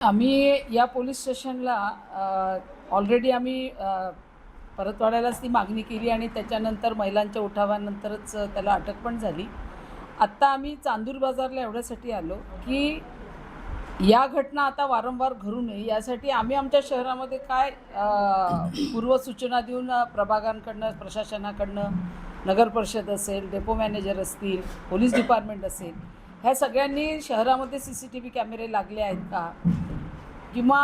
आम्ही या पोलीस स्टेशनला ऑलरेडी आम्ही परतवाड्यालाच ती मागणी केली आणि त्याच्यानंतर महिलांच्या उठावानंतरच त्याला अटक पण झाली. आत्ता आम्ही चांदूर बाजारला एवढ्यासाठी आलो की या घटना आता वारंवार घडू नये यासाठी आम्ही आमच्या शहरामध्ये काय पूर्वसूचना देऊन प्रभागांकडनं, प्रशासनाकडनं, नगर परिषद असेल, डेपो मॅनेजर असतील, पोलीस डिपार्टमेंट असेल, ह्या सगळ्यांनी शहरामध्ये CCTV कॅमेरे लागले आहेत का, किंवा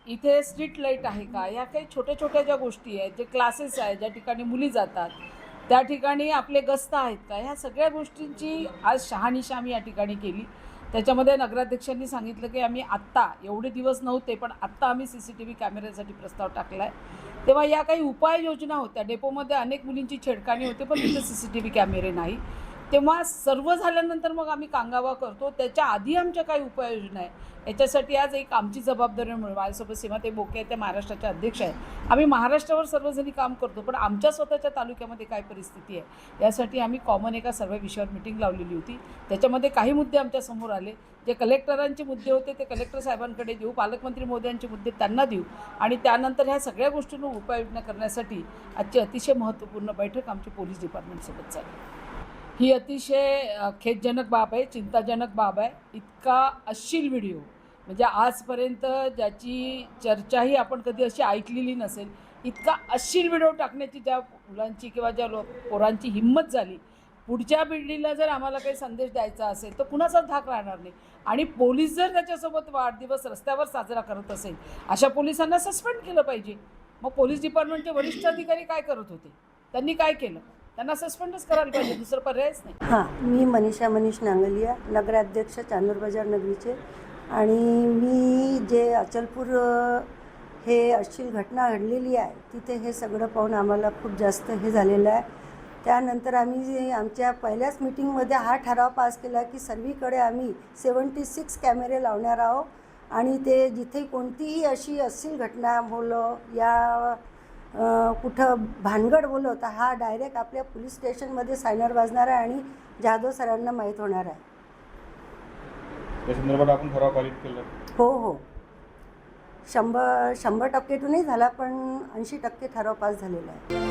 इथे स्ट्रीट लाईट आहे का, या काही छोट्या छोट्या ज्या गोष्टी आहेत, जे क्लासेस आहेत, ज्या ठिकाणी मुली जातात त्या ठिकाणी आपले गस्त आहेत का, ह्या सगळ्या गोष्टींची आज शहानिशा आम्ही या ठिकाणी केली. त्याच्यामध्ये नगराध्यक्षांनी सांगितलं की आम्ही आत्ता, एवढे दिवस नव्हते पण आत्ता आम्ही CCTV कॅमेऱ्यासाठी प्रस्ताव टाकला आहे. तेव्हा या काही उपाययोजना होत्या. डेपोमध्ये अनेक मुलींची छेडखानी होते पण तिथे CCTV कॅमेरे नाही. तेव्हा सर्व झाल्यानंतर मग आम्ही कांगावा करतो. त्याच्या आधी आमच्या काही उपाययोजना आहे. याच्यासाठी आज एक आमची जबाबदारी म्हणून माझ्यासोबत सीमाताई बोके आहेत, त्या महाराष्ट्राच्या अध्यक्ष आहेत. आम्ही महाराष्ट्रावर सर्वजणी काम करतो पण आमच्या स्वतःच्या तालुक्यामध्ये काय परिस्थिती आहे यासाठी आम्ही कॉमन एका सर्व विषयावर मिटिंग लावलेली होती. त्याच्यामध्ये काही मुद्दे आमच्यासमोर आले. जे कलेक्टरांचे मुद्दे होते ते कलेक्टर साहेबांकडे देऊ, पालकमंत्री मोदयांचे मुद्दे त्यांना देऊ आणि त्यानंतर ह्या सगळ्या गोष्टींवर उपाययोजना करण्यासाठी आजची अतिशय महत्त्वपूर्ण बैठक आमची पोलीस डिपार्टमेंटसोबत झाली. ही अतिशय खेदजनक बाब आहे, चिंताजनक बाब आहे. इतका अश्लील व्हिडिओ म्हणजे आजपर्यंत ज्याची चर्चाही आपण कधी अशी ऐकलेली नसेल, इतका अश्लील व्हिडिओ टाकण्याची ज्या मुलांची किंवा ज्या पोरांची हिंमत झाली. पुढच्या पिढीला जर आम्हाला काही संदेश द्यायचा असेल तर कुणाचाच धाक राहणार नाही. आणि पोलीस जर त्याच्यासोबत वाढदिवस रस्त्यावर साजरा करत असेल, अशा पोलिसांना सस्पेंड केलं पाहिजे. मग पोलीस डिपार्टमेंटचे वरिष्ठ अधिकारी काय करत होते? त्यांनी काय केलं? त्यांना सस्पेंडच करायला पाहिजे, दुसरं पर्यायच नाही. मी मनीष नांगलिया, नगराध्यक्ष चांदूर बाजार नगरीचे. आणि मी जे अचलपूर हे अश्लील घटना घडलेली आहे तिथे हे सगळं पाहून आम्हाला खूप जास्त हे झालेलं आहे. त्यानंतर आम्ही आमच्या पहिल्याच मीटिंगमध्ये हा ठराव पास केला की सर्वीकडे आम्ही 76 कॅमेरे लावणार आहोत आणि ते जिथे कोणतीही अशी अश्लील घटना बोललं या कुठं भानगड बोललं तर हा डायरेक्ट आपल्या पोलीस स्टेशनमध्ये सायनर वाजणार आहे आणि जाधव सरांना माहीत होणार आहे. त्या संदर्भात आपण ठराव पारित केला? हो 100% नाही झाला पण 80% ठराव पास झालेला आहे.